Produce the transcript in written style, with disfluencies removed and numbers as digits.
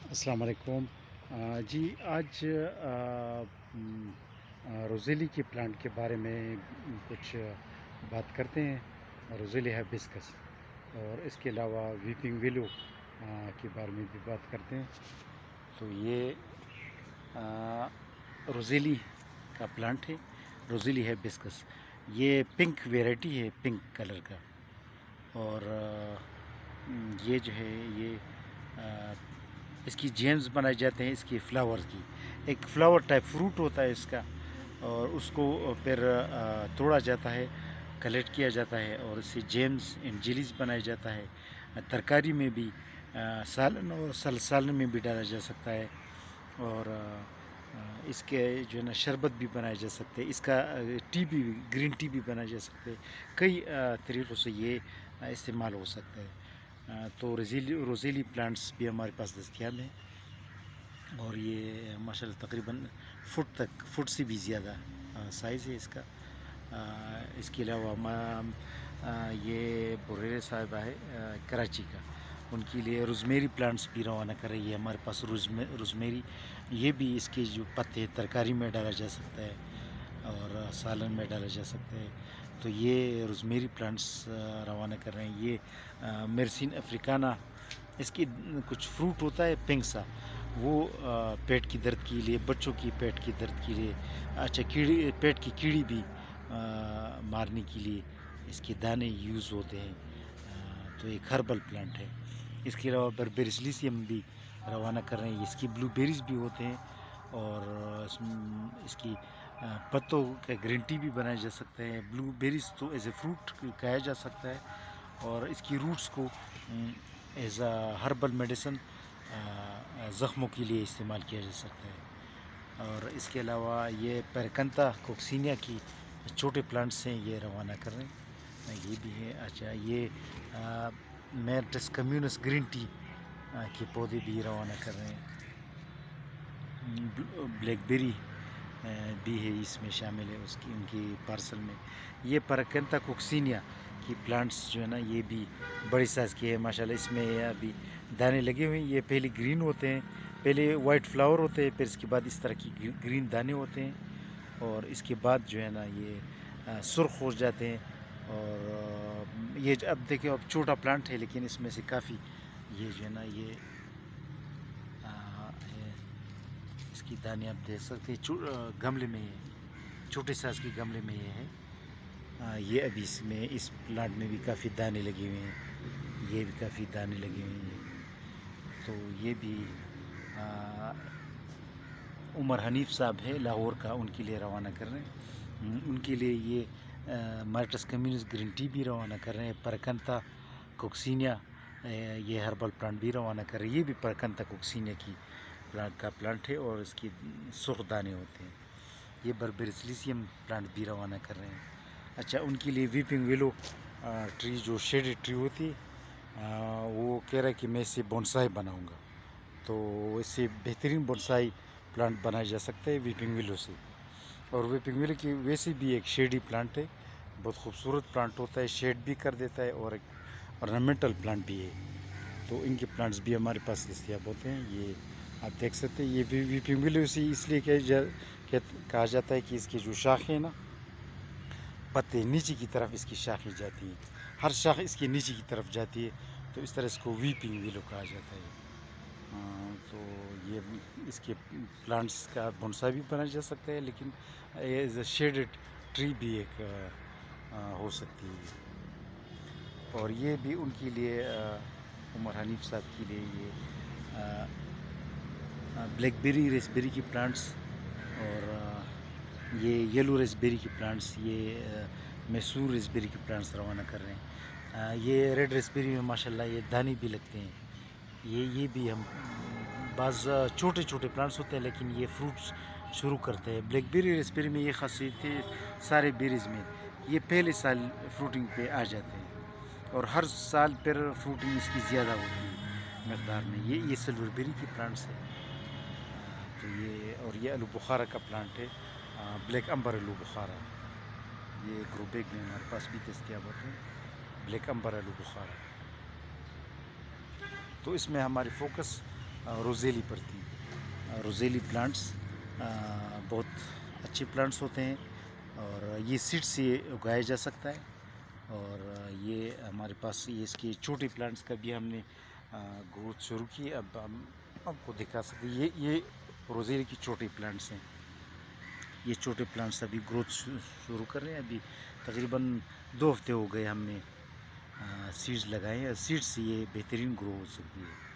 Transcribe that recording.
السلام علیکم۔ جی آج روزیلی کے پلانٹ کے بارے میں کچھ بات کرتے ہیں۔ روزیلی ہیبسکس اور اس کے علاوہ ویپنگ ویلو کے بارے میں بھی بات کرتے ہیں۔ تو یہ روزیلی کا پلانٹ ہے، روزیلی ہیبسکس۔ یہ پنک ویرائٹی ہے، پنک کلر کا، اور یہ جو ہے یہ اس کی جیمز بنائے جاتے ہیں، اس کی فلاور کی ایک فلاور ٹائپ فروٹ ہوتا ہے اس کا، اور اس کو پھر توڑا جاتا ہے، کلیکٹ کیا جاتا ہے، اور اس سے جیمز اینڈ جیلیز بنایا جاتا ہے۔ ترکاری میں بھی، سالن اور سالن میں بھی ڈالا جا سکتا ہے، اور اس کے جو ہے نا شربت بھی بنایا جا سکتے ہیں، اس کا ٹی بھی، گرین ٹی بھی بنایا جا سکتے ہیں۔ کئی طریقوں سے یہ استعمال ہو سکتا ہے۔ تو روزیلی پلانٹس بھی ہمارے پاس دستیاب ہیں، اور یہ ماشاءاللہ تقریباً فٹ سے بھی زیادہ سائز ہے اس کا۔ اس کے علاوہ یہ بریرے صاحبہ ہے کراچی کا، ان کے لیے روزمیری پلانٹس بھی روانہ کر رہی ہے ہمارے پاس۔ روزمیری یہ بھی اس کے جو پتے ترکاری میں ڈالا جا سکتا ہے اور سالن میں ڈالا جا سکتا ہے۔ تو یہ روزمیری پلانٹس روانہ کر رہے ہیں۔ یہ میرسین افریکانہ، اس کی کچھ فروٹ ہوتا ہے پنک سا، وہ پیٹ کی درد کے لیے، بچوں کی پیٹ کی درد کے لیے، اچھا پیٹ کی کیڑی بھی مارنے کے لیے اس کے دانے یوز ہوتے ہیں۔ تو ایک ہربل پلانٹ ہے۔ اس کے علاوہ بربیریسلیسیم بھی روانہ کر رہے ہیں، اس کی بلو بیریز بھی ہوتے ہیں، اور اس کی پتوں کا گرین ٹی بھی بنایا جا سکتا ہے۔ بلو بیریز تو ایز اے فروٹ کھایا جا سکتا ہے، اور اس کی روٹس کو ایز اے ہربل میڈیسن زخموں کے لیے استعمال کیا جا سکتا ہے۔ اور اس کے علاوہ یہ پیرکنتا کوکسینیا کی چھوٹے پلانٹس ہیں، یہ روانہ کر رہے ہیں، یہ بھی ہے۔ اچھا، یہ میرٹس کمیونس گرین ٹی کے پودے بھی روانہ کر رہے ہیں۔ بلیک بیری بھی ہے اس میں شامل ہے، ان کی پارسل میں۔ یہ پیرکنتا کوکسینیا کی پلانٹس جو ہے نا، یہ بھی بڑی سائز کی ہے ماشاءاللہ۔ اس میں ابھی دانے لگے ہوئے ہیں، یہ پہلے گرین ہوتے ہیں، پہلے وائٹ فلاور ہوتے ہیں، پھر اس کے بعد اس طرح کی گرین دانے ہوتے ہیں، اور اس کے بعد جو ہے نا یہ سرخ ہو جاتے ہیں۔ اور یہ اب دیکھیں، اب چھوٹا پلانٹ ہے، لیکن اس میں سے کافی یہ جو ہے نا یہ اس کی دانے آپ دیکھ سکتے ہیں، گملے میں چھوٹے سائز کے گملے میں یہ ہے۔ یہ ابھی اس پلانٹ میں بھی کافی دانے لگے ہوئے ہیں، یہ بھی کافی دانے لگے ہوئے ہیں۔ تو یہ بھی عمر حنیف صاحب ہے لاہور کا، ان کے لیے روانہ کر رہے ہیں۔ ان کے لیے یہ مارٹس کمیونس گرین ٹی بھی روانہ کر رہے ہیں۔ پرکنتا کوکسینیا یہ ہربل پلانٹ بھی روانہ کر رہے ہیں۔ یہ بھی پرکنتا کوکسینیا کی پلانٹ ہے، اور اس کی سرخ دانے ہوتے ہیں۔ یہ بربیریسلیسیم پلانٹ بھی روانہ کر رہے ہیں۔ اچھا، ان کے لیے ویپنگ ویلو ٹری، جو شیڈڈ ٹری ہوتی ہے، وہ کہہ رہا ہے کہ میں اس سے بونسائی بناؤں گا، تو اس سے بہترین بونسائی پلانٹ بنایا جا سکتا ہے ویپنگ ویلو سے۔ اور ویپنگ ویلو کی ویسے بھی ایک شیڈی پلانٹ ہے، بہت خوبصورت پلانٹ ہوتا ہے، شیڈ بھی کر دیتا ہے، اور ایک ornamental پلانٹ بھی ہے۔ تو ان کے پلانٹس بھی ہمارے پاس دستیاب ہوتے ہیں۔ یہ آپ دیکھ سکتے ہیں، یہ ویپنگ ویلو سے اس لیے کہا جاتا ہے کہ اس کی جو شاخیں نا، پتے نیچے کی طرف اس کی شاخیں جاتی ہیں، ہر شاخ اس کی نیچے کی طرف جاتی ہے، تو اس طرح اس کو ویپنگ ویلو کہا جاتا ہے۔ تو یہ اس کے پلانٹس کا بونسائی بھی بنایا جا سکتا ہے، لیکن ایز اے شیڈڈ ٹری بھی ایک ہو سکتی ہے۔ اور یہ بھی ان کے لیے، عمر حنیف صاحب کے لیے، یہ بلیک بیری، ریس بیری کی پلانٹس، اور یہ یلو ریس بیری کی پلانٹس، یہ میسور ریس بیری کی پلانٹس روانہ کر رہے ہیں۔ یہ ریڈ ریس بیری میں ماشاءاللہ یہ دانے بھی لگتے ہیں۔ یہ بھی ہم بعض چھوٹے چھوٹے پلانٹس ہوتے ہیں، لیکن یہ فروٹس شروع کرتے ہیں۔ بلیک بیری، ریس بیری میں یہ خاصیت ہے، سارے بیریز میں یہ پہلے سال فروٹنگ پہ آ جاتے ہیں، اور ہر سال پھر فروٹنگ اس کی زیادہ ہوتی ہے مقدار میں۔ یہ سلور بیری کی پلانٹس ہے۔ تو اور یہ آلو بخارا کا پلانٹ ہے، بلیک امبر آلو بخارا، یہ گرو بیگ میں ہمارے پاس بھی دستیاب ہوتے ہیں، بلیک امبر آلو بخارا۔ تو اس میں ہماری فوکس روزیلی پرتی. روزیلی پلانٹس بہت اچھے پلانٹس ہوتے ہیں اور یہ سیڈ سے اگایا جا سکتا ہے. اور یہ ہمارے پاس یہ اس کے چھوٹے پلانٹس کا بھی ہم نے گروتھ شروع کی. اب ہم آپ کو دکھا سکتے ہیں. یہ روزیلی کی چھوٹے پلانٹس ہیں. یہ چھوٹے پلانٹس ابھی گروتھ شروع کر رہے ہیں. ابھی تقریباً 2 ہفتے ہو گئے ہم نے سیڈز لگائے ہیں. سیڈ سے یہ بہترین گرو ہو سکتی ہے.